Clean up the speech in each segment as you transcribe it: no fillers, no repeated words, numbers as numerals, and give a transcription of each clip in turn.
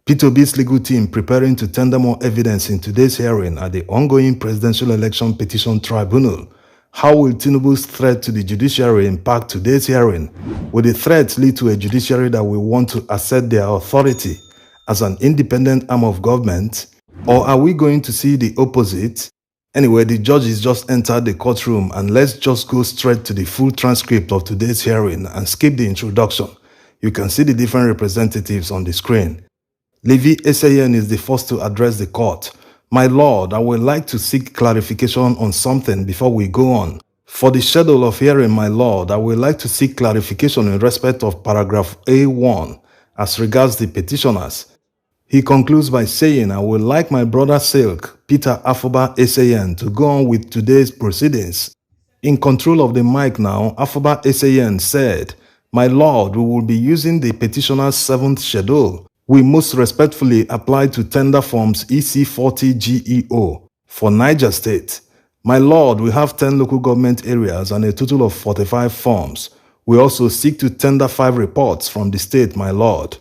P2B's legal team preparing to tender more evidence in today's hearing at the ongoing Presidential Election Petition Tribunal. How will Tinubu's threat to the judiciary impact today's hearing? Will the threat lead to a judiciary that will want to assert their authority as an independent arm of government? Or are we going to see the opposite? Anyway, the judges just entered the courtroom, and let's just go straight to the full transcript of today's hearing and skip the introduction. You can see the different representatives on the screen. Levi Esayen is the first to address the court. My lord, I would like to seek clarification on something before we go on. For the schedule of hearing, my lord, I would like to seek clarification in respect of paragraph A1 as regards the petitioners. He concludes by saying, I would like my brother Silk, Peter Afoba Esayen, to go on with today's proceedings. In control of the mic now, Afoba Esayen said, My lord, we will be using the petitioner's 7th schedule. We most respectfully apply to tender forms EC40GEO for Niger State. My lord, we have 10 local government areas and a total of 45 forms. We also seek to tender 5 reports from the state, my lord.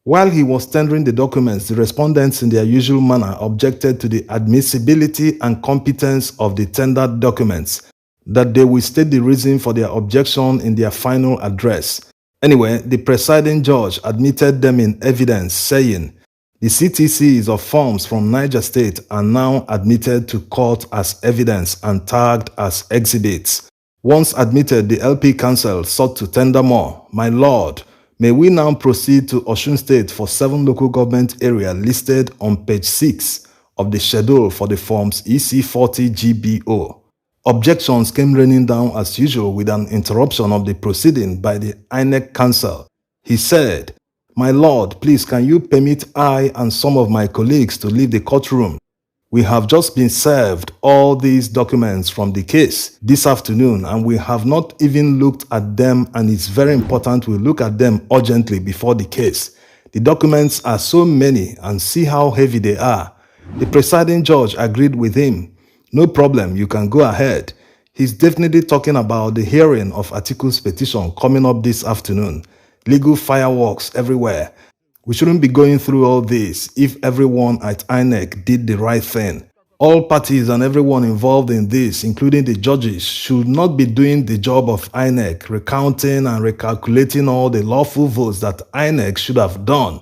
While he was tendering the documents, the respondents in their usual manner objected to the admissibility and competence of the tendered documents, that they will state the reason for their objection in their final address. Anyway, the presiding judge admitted them in evidence, saying, the CTCs of forms from Niger State are now admitted to court as evidence and tagged as exhibits. Once admitted, the LP Council sought to tender more. My lord, may we now proceed to Osun State for 7 local government areas listed on page 6 of the schedule for the forms EC40GBO. Objections came raining down as usual with an interruption of the proceeding by the INEC Council. He said, My lord, please can you permit I and some of my colleagues to leave the courtroom? We have just been served all these documents from the case this afternoon, and we have not even looked at them, and it's very important we look at them urgently before the case. The documents are so many, and see how heavy they are. The presiding judge agreed with him. No problem, you can go ahead. He's definitely talking about the hearing of Atiku's petition coming up this afternoon. Legal fireworks everywhere. We shouldn't be going through all this if everyone at INEC did the right thing. All parties and everyone involved in this, including the judges, should not be doing the job of INEC, recounting and recalculating all the lawful votes that INEC should have done.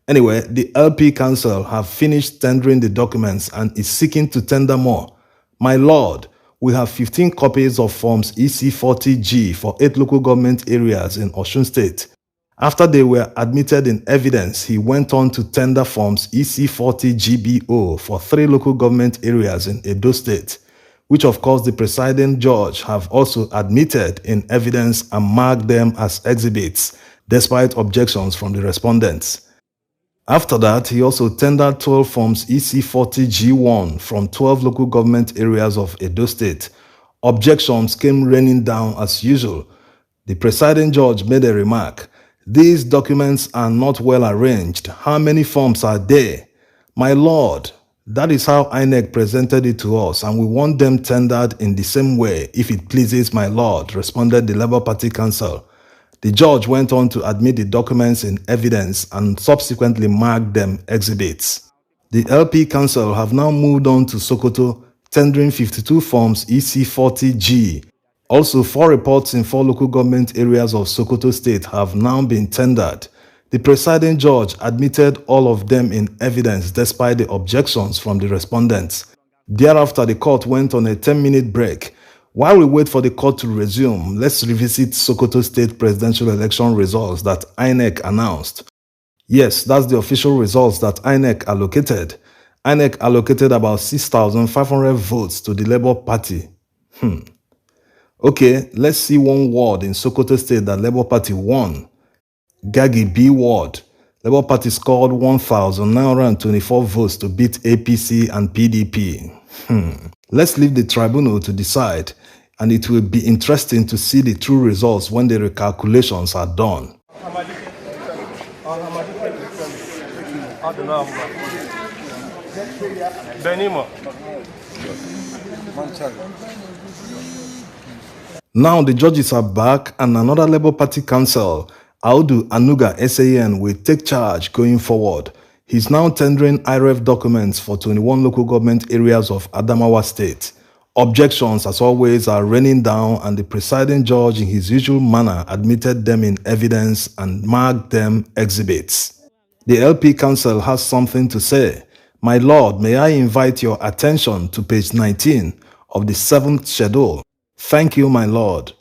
Anyway, the LP Council have finished tendering the documents and is seeking to tender more. My lord, we have 15 copies of forms EC40G for 8 local government areas in Osun State. After they were admitted in evidence, he went on to tender forms EC40GBO for 3 local government areas in Edo State, which of course the presiding judge have also admitted in evidence and marked them as exhibits, despite objections from the respondents. After that, he also tendered 12 forms EC40G1 from 12 local government areas of Edo State. Objections came raining down as usual. The presiding judge made a remark. These documents are not well arranged. How many forms are there? My lord, that is how INEC presented it to us, and we want them tendered in the same way, if it pleases my lord, responded the Labour Party Council. The judge went on to admit the documents in evidence and subsequently marked them exhibits. The LP Council have now moved on to Sokoto, tendering 52 forms EC40G. Also, 4 reports in 4 local government areas of Sokoto State have now been tendered. The presiding judge admitted all of them in evidence despite the objections from the respondents. Thereafter, the court went on a 10-minute break. While we wait for the court to resume, let's revisit Sokoto State presidential election results that INEC announced. Yes, that's the official results that INEC allocated. INEC allocated about 6,500 votes to the Labour Party. Okay, let's see one ward in Sokoto State that Labour Party won. Gagi B ward. Labour Party scored 1,924 votes to beat APC and PDP. Let's leave the tribunal to decide, and it will be interesting to see the true results when the recalculations are done. Now the judges are back, and another Labour Party council Audu Anuga SAN will take charge going forward. He's now tendering irev documents for 21 local government areas of Adamawa State. Objections, as always, are raining down, and the presiding judge, in his usual manner, admitted them in evidence and marked them exhibits. The LP Council has something to say. My Lord, may I invite your attention to page 19 of the 7th schedule. Thank you, my Lord.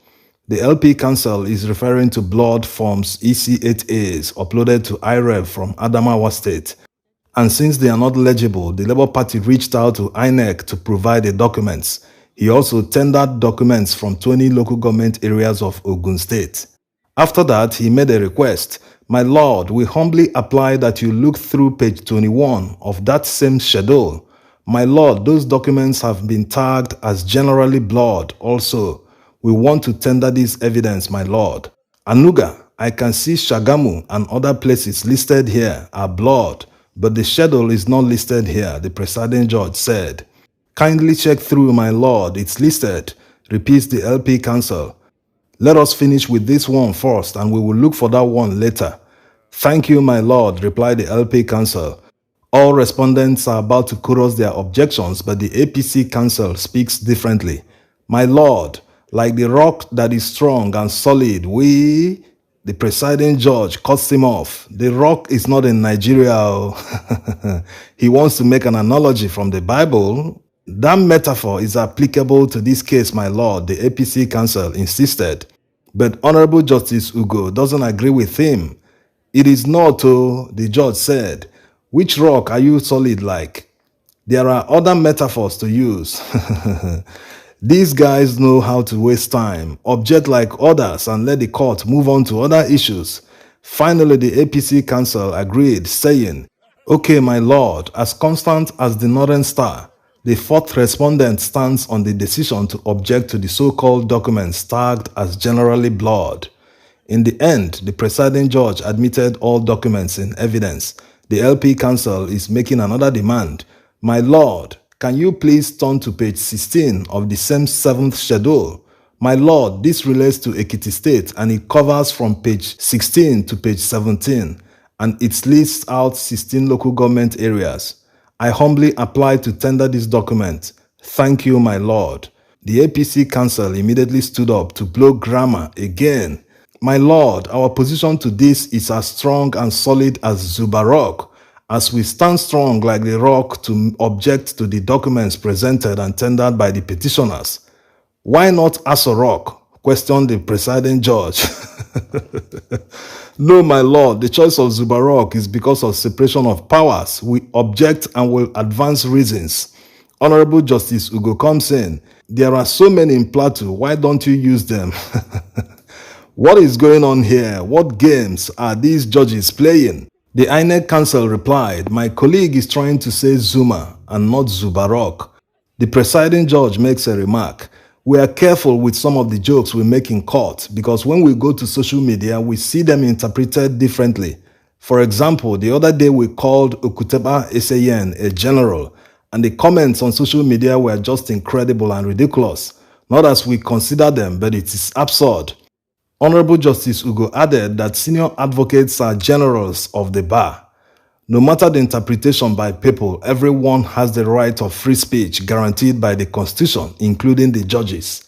The LP Council is referring to blood forms EC8As uploaded to irev from Adamawa State. And since they are not legible, the Labour Party reached out to INEC to provide the documents. He also tendered documents from 20 local government areas of Ogun State. After that, he made a request. My Lord, we humbly apply that you look through page 21 of that same schedule. My Lord, those documents have been tagged as generally blood also. We want to tender this evidence, my Lord. Anuga, I can see Shagamu and other places listed here are blood, but the schedule is not listed here, the presiding judge said. Kindly check through, my Lord, it's listed, repeats the LP Council. Let us finish with this one first, and we will look for that one later. Thank you, my Lord, replied the LP Council. All respondents are about to chorus their objections, but the APC Council speaks differently. My Lord, like the rock that is strong and solid, the presiding judge cuts him off. The rock is not in Nigeria. He wants to make an analogy from the Bible. That metaphor is applicable to this case, my Lord, the APC Council insisted. But Honorable Justice Ugo doesn't agree with him. It is not, the judge said. Which rock are you solid like? There are other metaphors to use. These guys know how to waste time, object like others, and let the court move on to other issues. Finally, the APC Council agreed, saying, Okay, my Lord, as constant as the Northern Star, the fourth respondent stands on the decision to object to the so-called documents tagged as generally blood. In the end, the presiding judge admitted all documents in evidence. The LP Council is making another demand. My Lord, can you please turn to page 16 of the same 7th schedule? My Lord, this relates to Ekiti State, and it covers from page 16 to page 17, and it lists out 16 local government areas. I humbly apply to tender this document. Thank you, my Lord. The APC Council immediately stood up to blow grammar again. My Lord, our position to this is as strong and solid as Zuba Rock, as we stand strong like the rock to object to the documents presented and tendered by the petitioners. Why not Aso Rock? Questioned the presiding judge. No, my Lord, the choice of Zuba Rock is because of separation of powers. We object and will advance reasons. Honorable Justice Ugo comes in. There are so many in Plateau, why don't you use them? What is going on here? What games are these judges playing? The INEC Council replied, My colleague is trying to say Zuma and not Zubarok. The presiding judge makes a remark. We are careful with some of the jokes we make in court because when we go to social media, we see them interpreted differently. For example, the other day we called Okuteba SAN a general, and the comments on social media were just incredible and ridiculous. Not as we consider them, but it is absurd. Honorable Justice Ugo added that senior advocates are generals of the bar. No matter the interpretation by people, everyone has the right of free speech guaranteed by the Constitution, including the judges.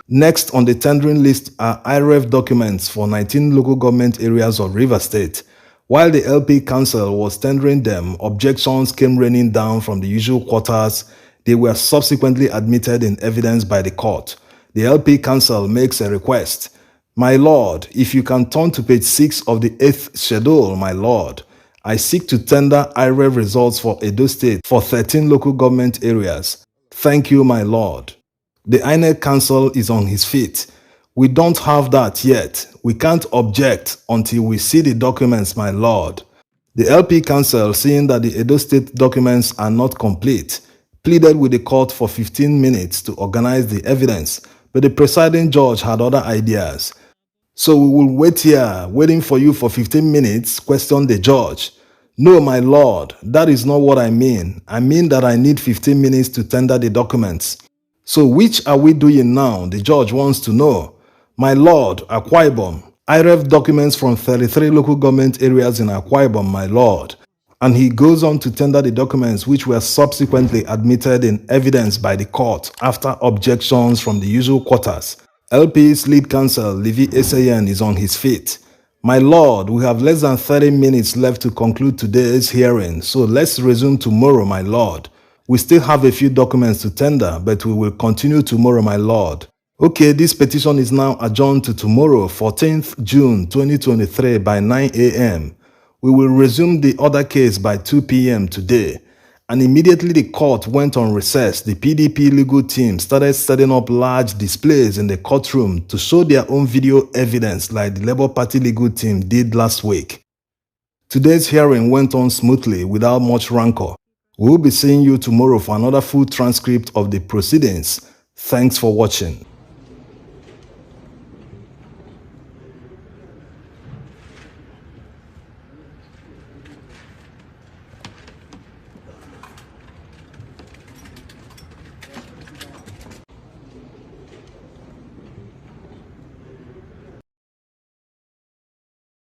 Next on the tendering list are irev documents for 19 local government areas of Rivers State. While the LP Council was tendering them, objections came raining down from the usual quarters. They were subsequently admitted in evidence by the court. The LP Council makes a request. My Lord, if you can turn to page 6 of the 8th schedule, my Lord, I seek to tender irev results for Edo State for 13 local government areas. Thank you, my Lord. The INEC Council is on his feet. We don't have that yet. We can't object until we see the documents, my Lord. The LP Council, seeing that the Edo State documents are not complete, pleaded with the court for 15 minutes to organize the evidence, but the presiding judge had other ideas. So we will wait here, waiting for you for 15 minutes, questioned the judge. No, my Lord, that is not what I mean. I mean that I need 15 minutes to tender the documents. So which are we doing now? The judge wants to know. My lord, Akwa Ibom, irev documents from 33 local government areas in Akwa Ibom, my lord. And he goes on to tender the documents which were subsequently admitted in evidence by the court after objections from the usual quarters. LP's lead counsel, Levi Esayen, is on his feet. My lord, we have less than 30 minutes left to conclude today's hearing, so let's resume tomorrow, my lord. We still have a few documents to tender, but we will continue tomorrow, my lord. Okay, this petition is now adjourned to tomorrow, 14th June 2023 by 9 a.m. We will resume the other case by 2 p.m. today. And immediately the court went on recess, the PDP legal team started setting up large displays in the courtroom to show their own video evidence like the Labour Party legal team did last week. Today's hearing went on smoothly without much rancor. We will be seeing you tomorrow for another full transcript of the proceedings. Thanks for watching.